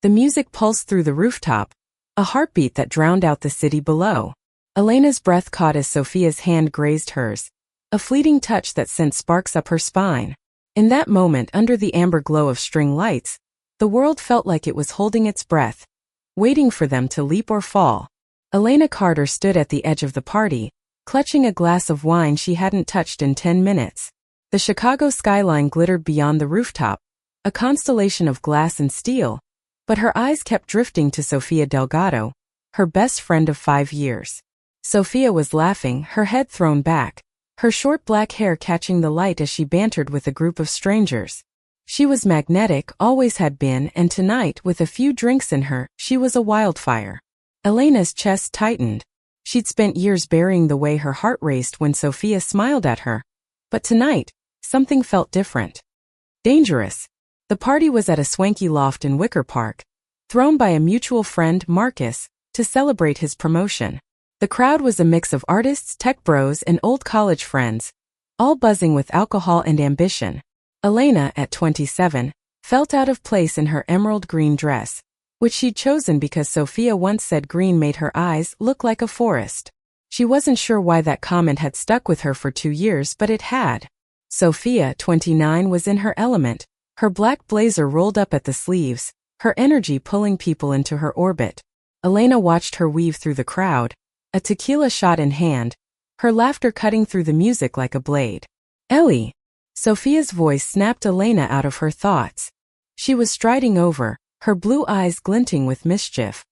The music pulsed through the rooftop, a heartbeat that drowned out the city below. Elena's breath caught as Sophia's hand grazed hers, a fleeting touch that sent sparks up her spine. In that moment, under the amber glow of string lights, the world felt like it was holding its breath, waiting for them to leap or fall. Elena Carter stood at the edge of the party, clutching a glass of wine she hadn't touched in 10 minutes. The Chicago skyline glittered beyond the rooftop, a constellation of glass and steel, but her eyes kept drifting to Sofia Delgado, her best friend of 5 years. Sofia was laughing, her head thrown back, her short black hair catching the light as she bantered with a group of strangers. She was magnetic, always had been, and tonight, with a few drinks in her, she was a wildfire. Elena's chest tightened. She'd spent years burying the way her heart raced when Sofia smiled at her. But tonight, something felt different. Dangerous. The party was at a swanky loft in Wicker Park, thrown by a mutual friend, Marcus, to celebrate his promotion. The crowd was a mix of artists, tech bros, and old college friends, all buzzing with alcohol and ambition. Elena, at 27, felt out of place in her emerald green dress, which she'd chosen because Sofia once said green made her eyes look like a forest. She wasn't sure why that comment had stuck with her for 2 years, but it had. Sofia, 29, was in her element, her black blazer rolled up at the sleeves, her energy pulling people into her orbit. Elena watched her weave through the crowd, a tequila shot in hand, her laughter cutting through the music like a blade. "Ellie!" Sofia's voice snapped Elena out of her thoughts. She was striding over, her blue eyes glinting with mischief.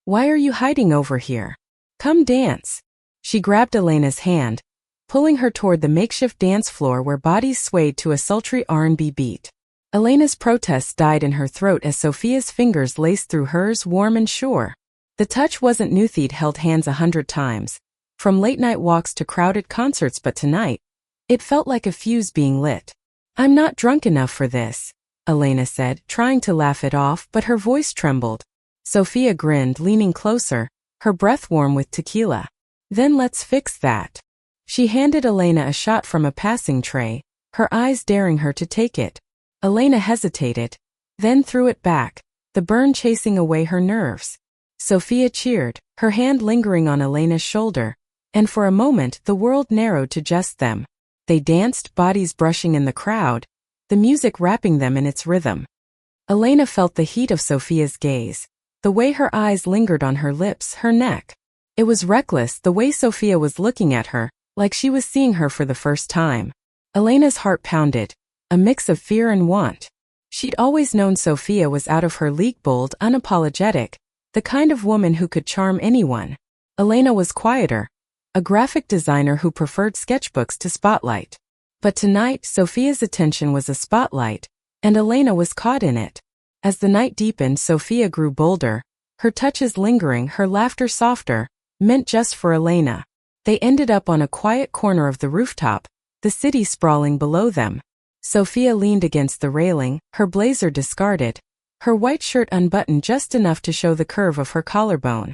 "Why are you hiding over here? Come dance." She grabbed Elena's hand, pulling her toward the makeshift dance floor where bodies swayed to a sultry R&B beat. Elena's protests died in her throat as Sofia's fingers laced through hers, warm and sure. The touch wasn't new. They'd held hands 100 times, from late-night walks to crowded concerts, but tonight, it felt like a fuse being lit. "I'm not drunk enough for this," Elena said, trying to laugh it off, but her voice trembled. Sofia grinned, leaning closer, her breath warm with tequila. "Then let's fix that." She handed Elena a shot from a passing tray, her eyes daring her to take it. Elena hesitated, then threw it back, the burn chasing away her nerves. Sofia cheered, her hand lingering on Elena's shoulder, and for a moment the world narrowed to just them. They danced, bodies brushing in the crowd, the music wrapping them in its rhythm. Elena felt the heat of Sofia's gaze, the way her eyes lingered on her lips, her neck. It was reckless, the way Sofia was looking at her, like she was seeing her for the first time. Elena's heart pounded, a mix of fear and want. She'd always known Sofia was out of her league, bold, unapologetic, the kind of woman who could charm anyone. Elena was quieter, a graphic designer who preferred sketchbooks to spotlight. But tonight, Sofia's attention was a spotlight, and Elena was caught in it. As the night deepened, Sofia grew bolder, her touches lingering, her laughter softer, meant just for Elena. They ended up on a quiet corner of the rooftop, the city sprawling below them. Sofia leaned against the railing, her blazer discarded, her white shirt unbuttoned just enough to show the curve of her collarbone.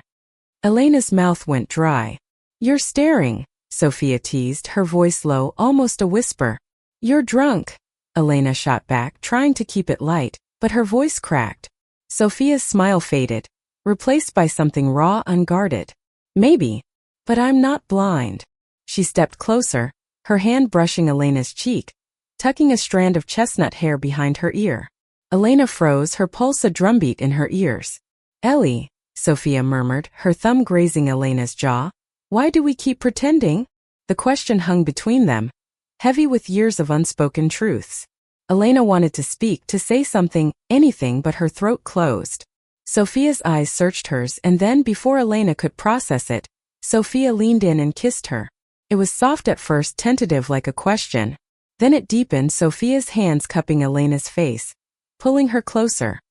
Elena's mouth went dry. "You're staring," Sofia teased, her voice low, almost a whisper. "You're drunk," Elena shot back, trying to keep it light, but her voice cracked. Sofia's smile faded, replaced by something raw, unguarded. "Maybe. But I'm not blind." She stepped closer, her hand brushing Elena's cheek, tucking a strand of chestnut hair behind her ear. Elena froze, her pulse a drumbeat in her ears. "Ellie," Sofia murmured, her thumb grazing Elena's jaw. "Why do we keep pretending?" The question hung between them, heavy with years of unspoken truths. Elena wanted to speak, to say something, anything, but her throat closed. Sofia's eyes searched hers, and then, before Elena could process it, Sofia leaned in and kissed her. It was soft at first, tentative like a question. Then it deepened, Sofia's hands cupping Elena's face, pulling her closer.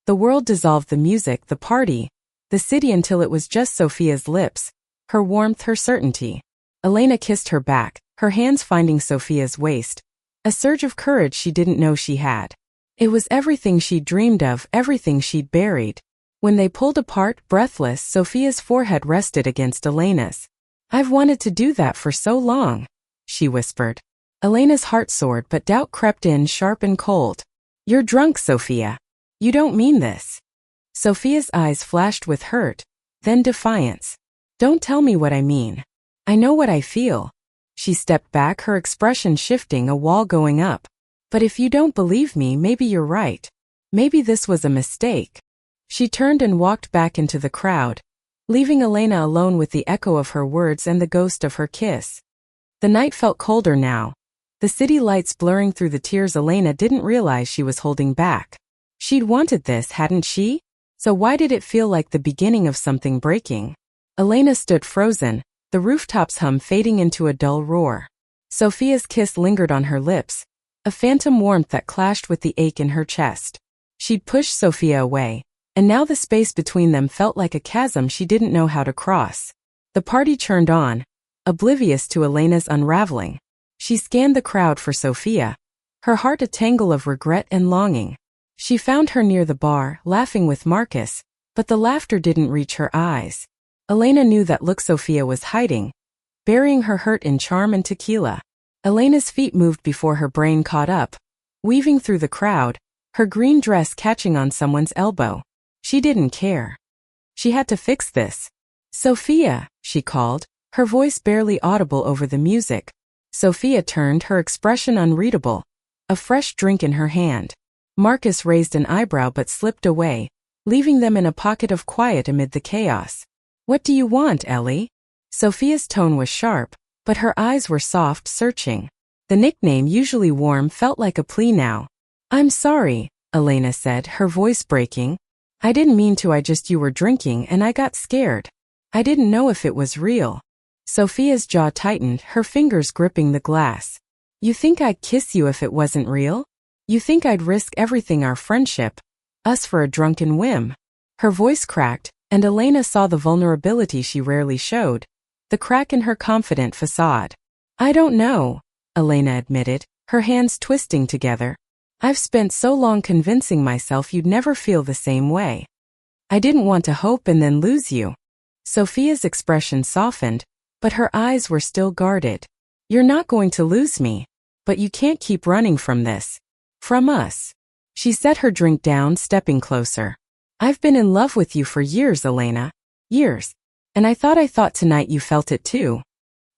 The world dissolved, the music, the party, the city, until it was just Sofia's lips, her warmth, her certainty. Elena kissed her back, her hands finding Sofia's waist, a surge of courage she didn't know she had. It was everything she'd dreamed of, everything she'd buried. When they pulled apart, breathless, Sofia's forehead rested against Elena's. "I've wanted to do that for so long," she whispered. Elena's heart soared, but doubt crept in, sharp and cold. "You're drunk, Sofia. You don't mean this." Sophia's eyes flashed with hurt, then defiance. Don't tell me what I mean. I know what I feel. She stepped back, her expression shifting, a wall going up. But if you don't believe me, maybe you're right. Maybe this was a mistake. She turned and walked back into the crowd, leaving Elena alone with the echo of her words and the ghost of her kiss. The night felt colder now, the city lights blurring through the tears Elena didn't realize she was holding back. She'd wanted this, hadn't she? So why did it feel like the beginning of something breaking? Elena stood frozen, the rooftop's hum fading into a dull roar. Sophia's kiss lingered on her lips, a phantom warmth that clashed with the ache in her chest. She'd pushed Sophia away, and now the space between them felt like a chasm she didn't know how to cross. The party churned on, oblivious to Elena's unraveling. She scanned the crowd for Sophia, her heart a tangle of regret and longing. She found her near the bar, laughing with Marcus, but the laughter didn't reach her eyes. Elena knew that look Sophia was hiding, burying her hurt in charm and tequila. Elena's feet moved before her brain caught up, weaving through the crowd, her green dress catching on someone's elbow. She didn't care. She had to fix this. Sophia, she called, her voice barely audible over the music. Sophia turned, her expression unreadable, a fresh drink in her hand. Marcus raised an eyebrow but slipped away, leaving them in a pocket of quiet amid the chaos. What do you want, Ellie? Sophia's tone was sharp, but her eyes were soft, searching. The nickname, usually warm, felt like a plea now. I'm sorry, Elena said, her voice breaking. I didn't mean to, you were drinking and I got scared. I didn't know if it was real. Sophia's jaw tightened, her fingers gripping the glass. You think I'd kiss you if it wasn't real? You think I'd risk everything, our friendship, us, for a drunken whim? Her voice cracked, and Elena saw the vulnerability she rarely showed, the crack in her confident facade. I don't know, Elena admitted, her hands twisting together. I've spent so long convincing myself you'd never feel the same way. I didn't want to hope and then lose you. Sophia's expression softened, but her eyes were still guarded. You're not going to lose me, but you can't keep running from this. From us. She set her drink down, stepping closer. I've been in love with you for years, Elena. Years. And I thought tonight you felt it too.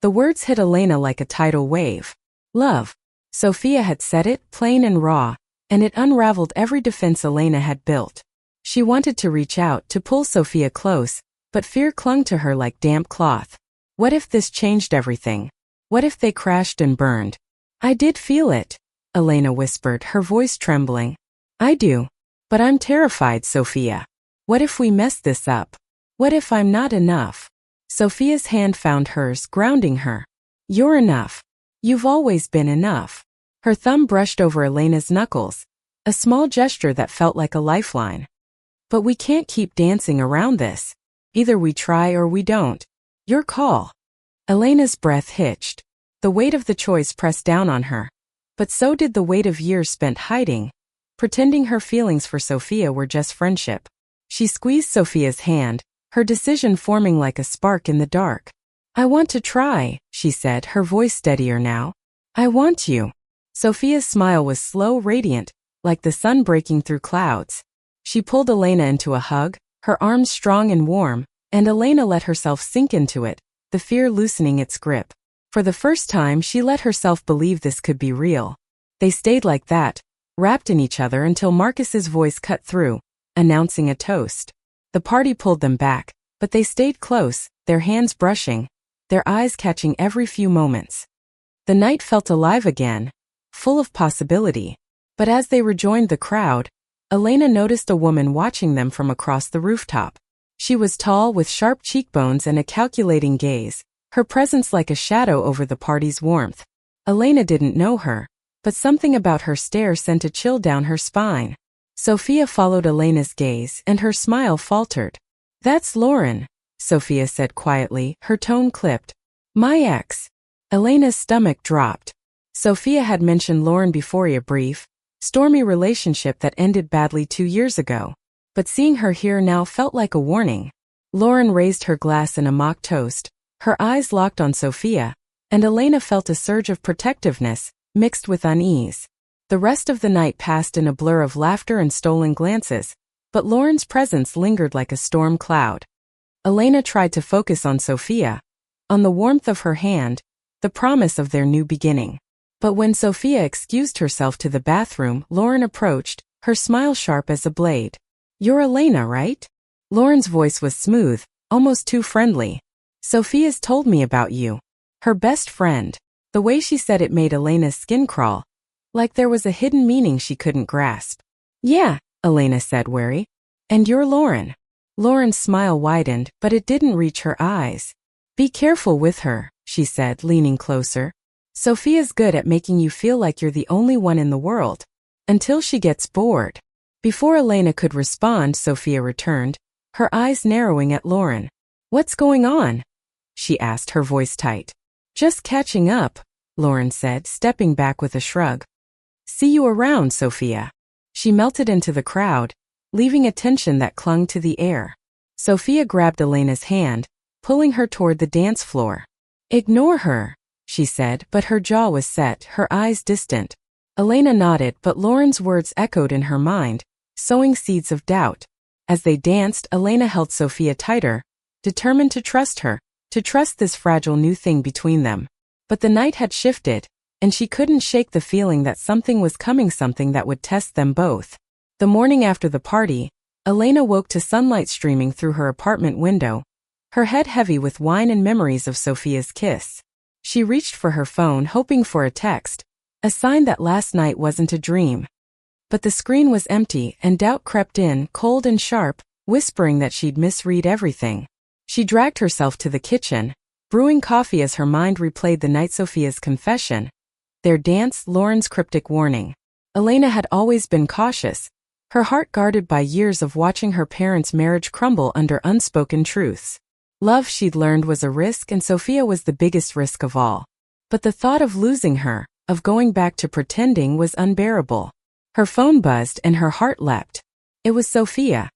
The words hit Elena like a tidal wave. Love. Sophia had said it, plain and raw, and it unraveled every defense Elena had built. She wanted to reach out, to pull Sophia close, but fear clung to her like damp cloth. What if this changed everything? What if they crashed and burned? I did feel it, Elena whispered, her voice trembling. I do. But I'm terrified, Sophia. What if we mess this up? What if I'm not enough? Sophia's hand found hers, grounding her. You're enough. You've always been enough. Her thumb brushed over Elena's knuckles, a small gesture that felt like a lifeline. But we can't keep dancing around this. Either we try or we don't. Your call. Elena's breath hitched. The weight of the choice pressed down on her. But so did the weight of years spent hiding, pretending her feelings for Sophia were just friendship. She squeezed Sophia's hand, her decision forming like a spark in the dark. I want to try, she said, her voice steadier now. I want you. Sophia's smile was slow, radiant, like the sun breaking through clouds. She pulled Elena into a hug, her arms strong and warm, and Elena let herself sink into it, the fear loosening its grip. For the first time, she let herself believe this could be real. They stayed like that, wrapped in each other until Marcus's voice cut through, announcing a toast. The party pulled them back, but they stayed close, their hands brushing, their eyes catching every few moments. The night felt alive again, full of possibility. But as they rejoined the crowd, Elena noticed a woman watching them from across the rooftop. She was tall, with sharp cheekbones and a calculating gaze, her presence like a shadow over the party's warmth. Elena didn't know her, but something about her stare sent a chill down her spine. Sophia followed Elena's gaze, and her smile faltered. That's Lauren, Sophia said quietly, her tone clipped. My ex. Elena's stomach dropped. Sophia had mentioned Lauren before, a brief, stormy relationship that ended badly 2 years ago. But seeing her here now felt like a warning. Lauren raised her glass in a mock toast, her eyes locked on Sophia, and Elena felt a surge of protectiveness, mixed with unease. The rest of the night passed in a blur of laughter and stolen glances, but Lauren's presence lingered like a storm cloud. Elena tried to focus on Sophia, on the warmth of her hand, the promise of their new beginning. But when Sophia excused herself to the bathroom, Lauren approached, her smile sharp as a blade. "You're Elena, right?" Lauren's voice was smooth, almost too friendly. "Sophia's told me about you." Her best friend. The way she said it made Elena's skin crawl, like there was a hidden meaning she couldn't grasp. "Yeah," Elena said, wary. "And you're Lauren." Lauren's smile widened, but it didn't reach her eyes. "Be careful with her," she said, leaning closer. "Sophia's good at making you feel like you're the only one in the world. Until she gets bored." Before Elena could respond, Sophia returned, her eyes narrowing at Lauren. "What's going on?" she asked, her voice tight. "Just catching up," Lauren said, stepping back with a shrug. "See you around, Sophia." She melted into the crowd, leaving a tension that clung to the air. Sophia grabbed Elena's hand, pulling her toward the dance floor. "Ignore her," she said, but her jaw was set, her eyes distant. Elena nodded, but Lauren's words echoed in her mind, sowing seeds of doubt. As they danced, Elena held Sophia tighter, determined to trust her, to trust this fragile new thing between them. But the night had shifted, and she couldn't shake the feeling that something was coming, something that would test them both. The morning after the party, Elena woke to sunlight streaming through her apartment window, her head heavy with wine and memories of Sophia's kiss. She reached for her phone, hoping for a text, a sign that last night wasn't a dream. But the screen was empty, and doubt crept in, cold and sharp, whispering that she'd misread everything. She dragged herself to the kitchen, brewing coffee as her mind replayed the night, Sophia's confession, their dance, Lauren's cryptic warning. Elena had always been cautious, her heart guarded by years of watching her parents' marriage crumble under unspoken truths. Love, she'd learned, was a risk, and Sophia was the biggest risk of all. But the thought of losing her, of going back to pretending, was unbearable. Her phone buzzed and her heart leapt. It was Sophia.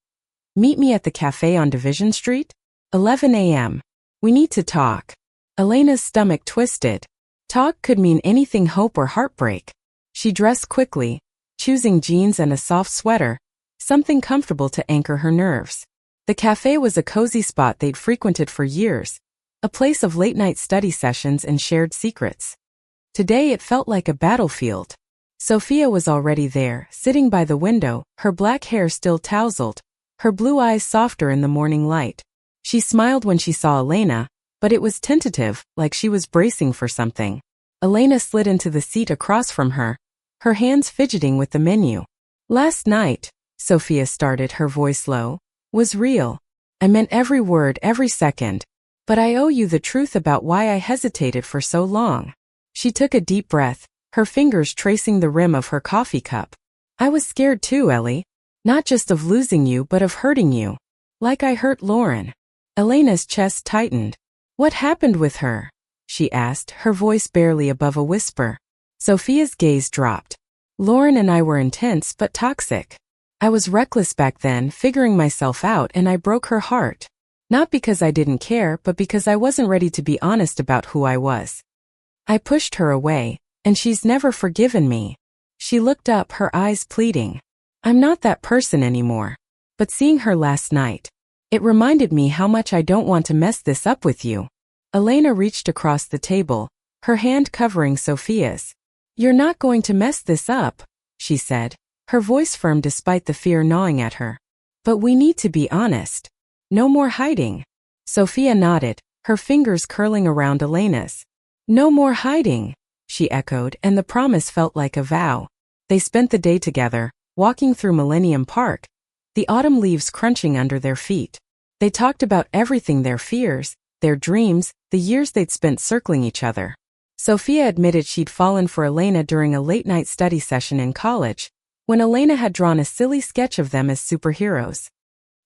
"Meet me at the cafe on Division Street? 11 a.m. We need to talk." Elena's stomach twisted. Talk could mean anything, hope or heartbreak. She dressed quickly, choosing jeans and a soft sweater, something comfortable to anchor her nerves. The cafe was a cozy spot they'd frequented for years, a place of late-night study sessions and shared secrets. Today it felt like a battlefield. Sophia was already there, sitting by the window, her black hair still tousled, her blue eyes softer in the morning light. She smiled when she saw Elena, but it was tentative, like she was bracing for something. Elena slid into the seat across from her, her hands fidgeting with the menu. "Last night," Sophia started, her voice low, "was real. I meant every word, every second. But I owe you the truth about why I hesitated for so long." She took a deep breath, her fingers tracing the rim of her coffee cup. "I was scared too, Ellie. Not just of losing you, but of hurting you. Like I hurt Lauren." Elena's chest tightened. "What happened with her?" she asked, her voice barely above a whisper. Sophia's gaze dropped. "Lauren and I were intense but toxic. I was reckless back then, figuring myself out, and I broke her heart. Not because I didn't care, but because I wasn't ready to be honest about who I was. I pushed her away, and she's never forgiven me." She looked up, her eyes pleading. "I'm not that person anymore. But seeing her last night, it reminded me how much I don't want to mess this up with you." Elena reached across the table, her hand covering Sophia's. "You're not going to mess this up," she said, her voice firm despite the fear gnawing at her. "But we need to be honest. No more hiding." Sophia nodded, her fingers curling around Elena's. "No more hiding," she echoed, and the promise felt like a vow. They spent the day together, walking through Millennium Park, the autumn leaves crunching under their feet. They talked about everything, their fears, their dreams, the years they'd spent circling each other. Sophia admitted she'd fallen for Elena during a late-night study session in college, when Elena had drawn a silly sketch of them as superheroes.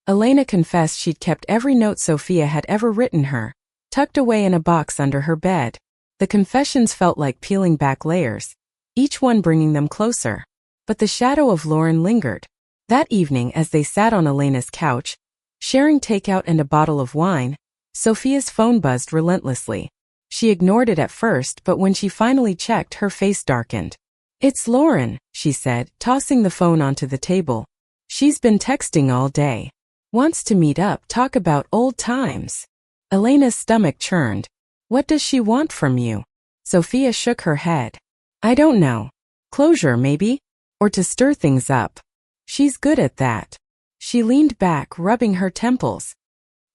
Elena confessed she'd kept every note Sophia had ever written her, tucked away in a box under her bed. The confessions felt like peeling back layers, each one bringing them closer. But the shadow of Lauren lingered. That evening, as they sat on Elena's couch, sharing takeout and a bottle of wine, Sophia's phone buzzed relentlessly. She ignored it at first, but when she finally checked, her face darkened. "It's Lauren," she said, tossing the phone onto the table. She's been texting all day. Wants to meet up, talk about old times. Elena's stomach churned. What does she want from you? Sophia shook her head. I don't know. Closure, maybe? Or to stir things up. She's good at that. She leaned back, rubbing her temples.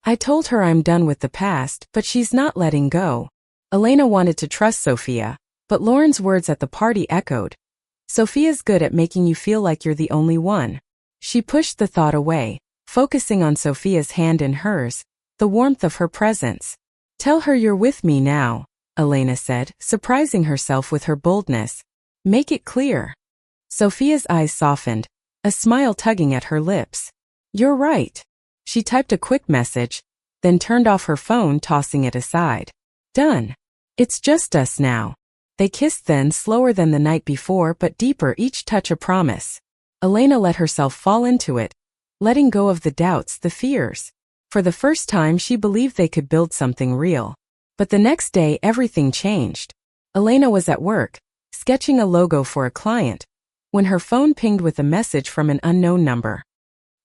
I told her I'm done with the past, but she's not letting go. Elena wanted to trust Sophia, but Lauren's words at the party echoed. Sophia's good at making you feel like you're the only one. She pushed the thought away, focusing on Sophia's hand in hers, the warmth of her presence. Tell her you're with me now, Elena said, surprising herself with her boldness. Make it clear. Sophia's eyes softened, a smile tugging at her lips. You're right. She typed a quick message, then turned off her phone, tossing it aside. Done. It's just us now. They kissed then, slower than the night before but deeper, each touch a promise. Elena let herself fall into it, letting go of the doubts, the fears. For the first time she believed they could build something real. But the next day everything changed. Elena was at work, sketching a logo for a client, when her phone pinged with a message from an unknown number.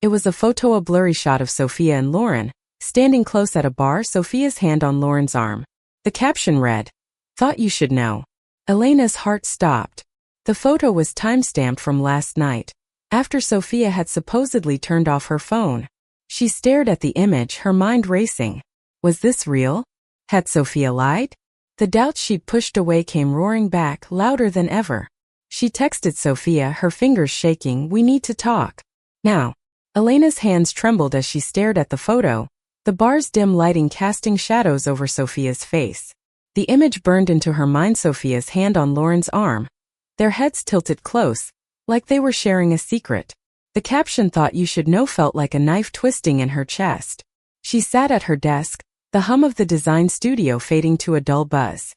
It was a photo, a blurry shot of Sophia and Lauren, standing close at a bar, Sophia's hand on Lauren's arm. The caption read, "Thought you should know." Elena's heart stopped. The photo was time-stamped from last night, after Sophia had supposedly turned off her phone. She stared at the image, her mind racing. Was this real? Had Sophia lied? The doubts she'd pushed away came roaring back, louder than ever. She texted Sophia, her fingers shaking, "We need to talk. Now." Elena's hands trembled as she stared at the photo, the bar's dim lighting casting shadows over Sophia's face. The image burned into her mind, Sophia's hand on Lauren's arm, their heads tilted close, like they were sharing a secret. The caption, "Thought you should know," felt like a knife twisting in her chest. She sat at her desk, the hum of the design studio fading to a dull buzz.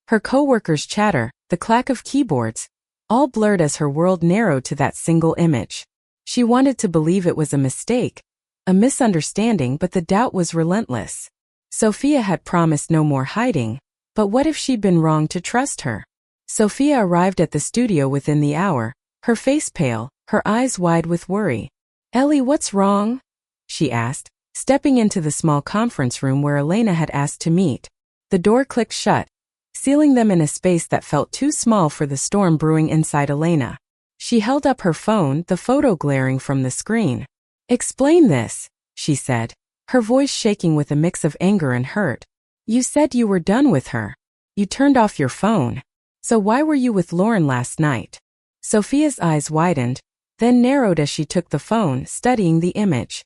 Her co-workers' chatter, the clack of keyboards, all blurred as her world narrowed to that single image. She wanted to believe it was a mistake, a misunderstanding, but the doubt was relentless. Sophia had promised no more hiding, but what if she'd been wrong to trust her? Sophia arrived at the studio within the hour, her face pale, her eyes wide with worry. "Ellie, what's wrong?" she asked, stepping into the small conference room where Elena had asked to meet. The door clicked shut, sealing them in a space that felt too small for the storm brewing inside Elena. She held up her phone, the photo glaring from the screen. "Explain this," she said, her voice shaking with a mix of anger and hurt. "You said you were done with her. You turned off your phone. So why were you with Lauren last night?" Sophia's eyes widened, then narrowed as she took the phone, studying the image.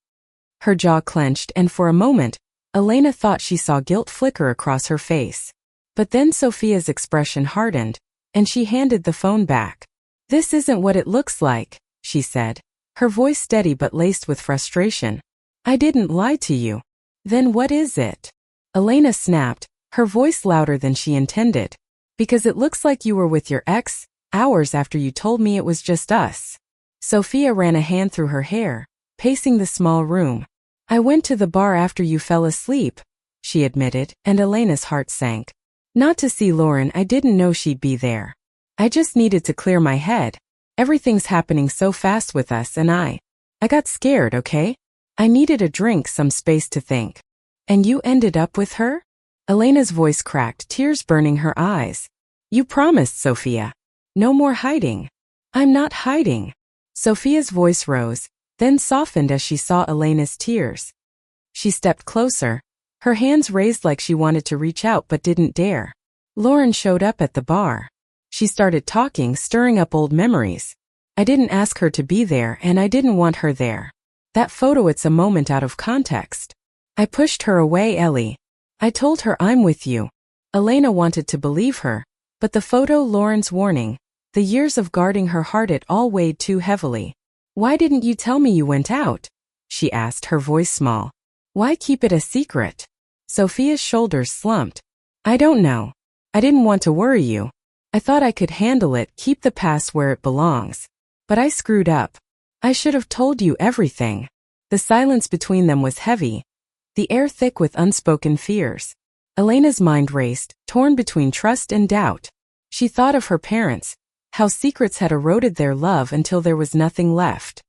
Her jaw clenched, and for a moment, Elena thought she saw guilt flicker across her face. But then Sophia's expression hardened, and she handed the phone back. "This isn't what it looks like," she said, her voice steady but laced with frustration. "I didn't lie to you. Then what is it?" Elena snapped, her voice louder than she intended. "Because it looks like you were with your ex, hours after you told me it was just us." Sophia ran a hand through her hair, pacing the small room. "I went to the bar after you fell asleep," she admitted, and Elena's heart sank. "Not to see Lauren, I didn't know she'd be there. I just needed to clear my head. Everything's happening so fast with us and I got scared, okay? I needed a drink, some space to think." "And you ended up with her?" Elena's voice cracked, tears burning her eyes. "You promised, Sophia. No more hiding." "I'm not hiding." Sophia's voice rose, then softened as she saw Elena's tears. She stepped closer, her hands raised like she wanted to reach out but didn't dare. "Lauren showed up at the bar. She started talking, stirring up old memories. I didn't ask her to be there and I didn't want her there. That photo, it's a moment out of context. I pushed her away, Ellie. I told her I'm with you." Elena wanted to believe her, but the photo, Lauren's warning, the years of guarding her heart, it all weighed too heavily. "Why didn't you tell me you went out?" she asked, her voice small. "Why keep it a secret?" Sophia's shoulders slumped. "I don't know. I didn't want to worry you. I thought I could handle it, keep the past where it belongs. But I screwed up. I should have told you everything." The silence between them was heavy, the air thick with unspoken fears. Elena's mind raced, torn between trust and doubt. She thought of her parents, how secrets had eroded their love until there was nothing left.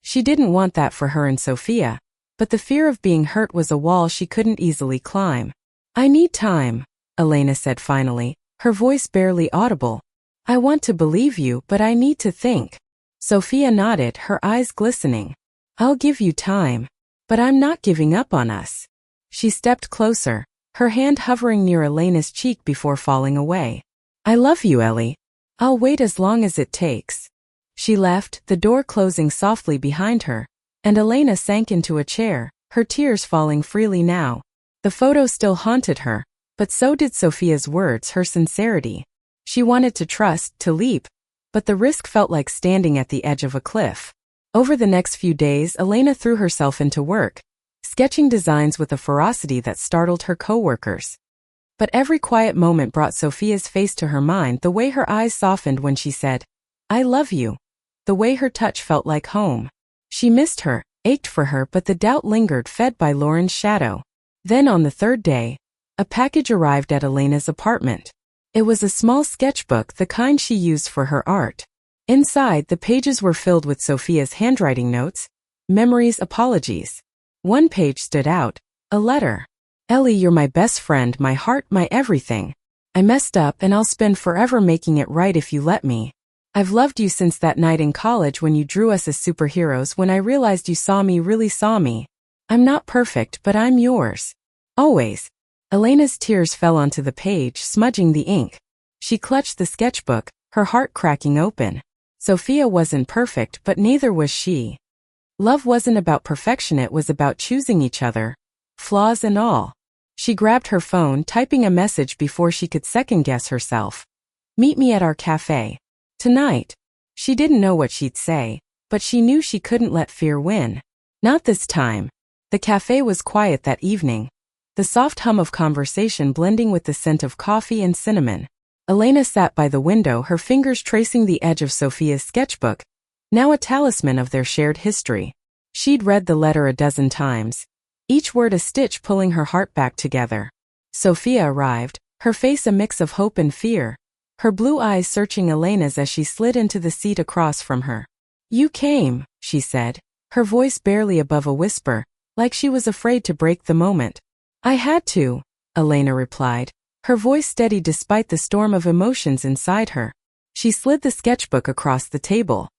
She didn't want that for her and Sophia, but the fear of being hurt was a wall she couldn't easily climb. I need time, Elena said finally, her voice barely audible. I want to believe you, but I need to think. Sophia nodded, her eyes glistening. I'll give you time. But I'm not giving up on us. She stepped closer, her hand hovering near Elena's cheek before falling away. I love you, Ellie. I'll wait as long as it takes. She left, the door closing softly behind her, and Elena sank into a chair, her tears falling freely now. The photo still haunted her, but so did Sophia's words, her sincerity. She wanted to trust, to leap, but the risk felt like standing at the edge of a cliff. Over the next few days, Elena threw herself into work, sketching designs with a ferocity that startled her coworkers. But every quiet moment brought Sophia's face to her mind, the way her eyes softened when she said, I love you. The way her touch felt like home. She missed her, ached for her, but the doubt lingered, fed by Lauren's shadow. Then on the third day, a package arrived at Elena's apartment. It was a small sketchbook, the kind she used for her art. Inside, the pages were filled with Sophia's handwriting notes, memories, apologies. One page stood out, a letter. Ellie, you're my best friend, my heart, my everything. I messed up and I'll spend forever making it right if you let me. I've loved you since that night in college when you drew us as superheroes, when I realized you saw me, really saw me. I'm not perfect, but I'm yours. Always. Elena's tears fell onto the page, smudging the ink. She clutched the sketchbook, her heart cracking open. Sophia wasn't perfect, but neither was she. Love wasn't about perfection, it was about choosing each other, flaws and all. She grabbed her phone, typing a message before she could second-guess herself. Meet me at our cafe. Tonight. She didn't know what she'd say, but she knew she couldn't let fear win. Not this time. The cafe was quiet that evening, the soft hum of conversation blending with the scent of coffee and cinnamon. Elena sat by the window, her fingers tracing the edge of Sophia's sketchbook, now a talisman of their shared history. She'd read the letter a dozen times, each word a stitch pulling her heart back together. Sophia arrived, her face a mix of hope and fear, her blue eyes searching Elena's as she slid into the seat across from her. You came, she said, her voice barely above a whisper, like she was afraid to break the moment. I had to, Elena replied, her voice steady despite the storm of emotions inside her. She slid the sketchbook across the table.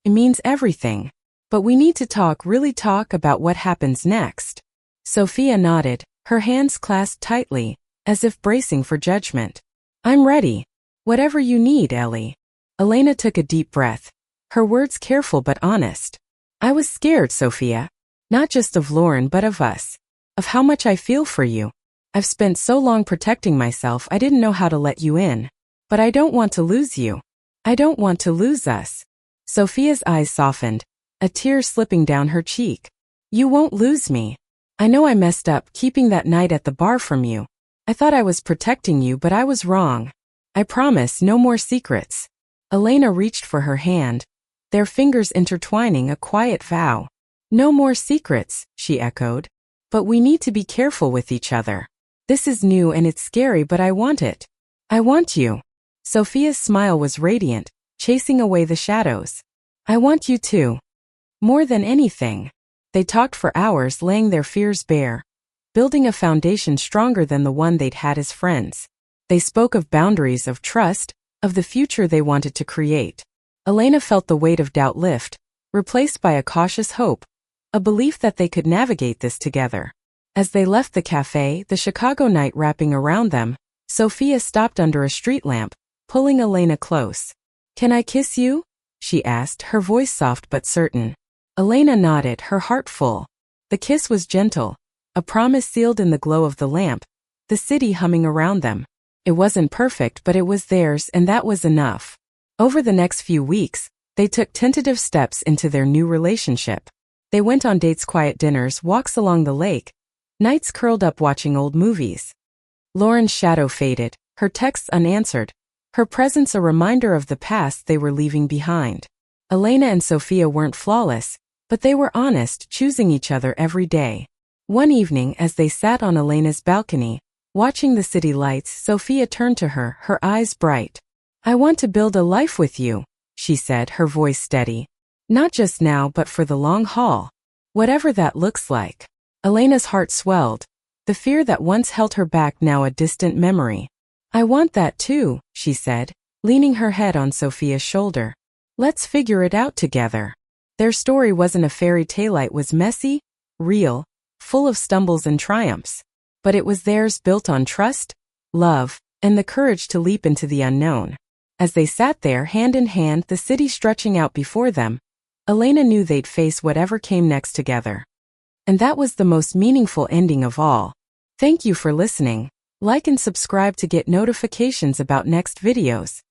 It means everything. But we need to talk, really talk about what happens next. Sophia nodded, her hands clasped tightly, as if bracing for judgment. I'm ready. Whatever you need, Ellie. Elena took a deep breath, her words careful but honest. I was scared, Sophia. Not just of Lauren but of us. Of how much I feel for you. I've spent so long protecting myself I didn't know how to let you in. But I don't want to lose you. I don't want to lose us. Sophia's eyes softened, a tear slipping down her cheek. You won't lose me. I know I messed up keeping that night at the bar from you. I thought I was protecting you, but I was wrong. I promise no more secrets. Elena reached for her hand, their fingers intertwining, a quiet vow. No more secrets, she echoed. But we need to be careful with each other. This is new and it's scary, but I want it. I want you. Sophia's smile was radiant, chasing away the shadows. I want you too. More than anything. They talked for hours, laying their fears bare, building a foundation stronger than the one they'd had as friends. They spoke of boundaries, of trust, of the future they wanted to create. Elena felt the weight of doubt lift, replaced by a cautious hope, a belief that they could navigate this together. As they left the cafe, the Chicago night wrapping around them, Sophia stopped under a street lamp, pulling Elena close. Can I kiss you? She asked, her voice soft but certain. Elena nodded, her heart full. The kiss was gentle, a promise sealed in the glow of the lamp, the city humming around them. It wasn't perfect, but it was theirs, and that was enough. Over the next few weeks, they took tentative steps into their new relationship. They went on dates, quiet dinners, walks along the lake, nights curled up watching old movies. Lauren's shadow faded, her texts unanswered, her presence a reminder of the past they were leaving behind. Elena and Sophia weren't flawless, but they were honest, choosing each other every day. One evening, as they sat on Elena's balcony, watching the city lights, Sophia turned to her, her eyes bright. I want to build a life with you, she said, her voice steady. Not just now but for the long haul. Whatever that looks like. Elena's heart swelled. The fear that once held her back now a distant memory. I want that too, she said, leaning her head on Sophia's shoulder. Let's figure it out together. Their story wasn't a fairy tale, it was messy, real, full of stumbles and triumphs. But it was theirs, built on trust, love, and the courage to leap into the unknown. As they sat there hand in hand, the city stretching out before them, Elena knew they'd face whatever came next together. And that was the most meaningful ending of all. Thank you for listening. Like and subscribe to get notifications about next videos.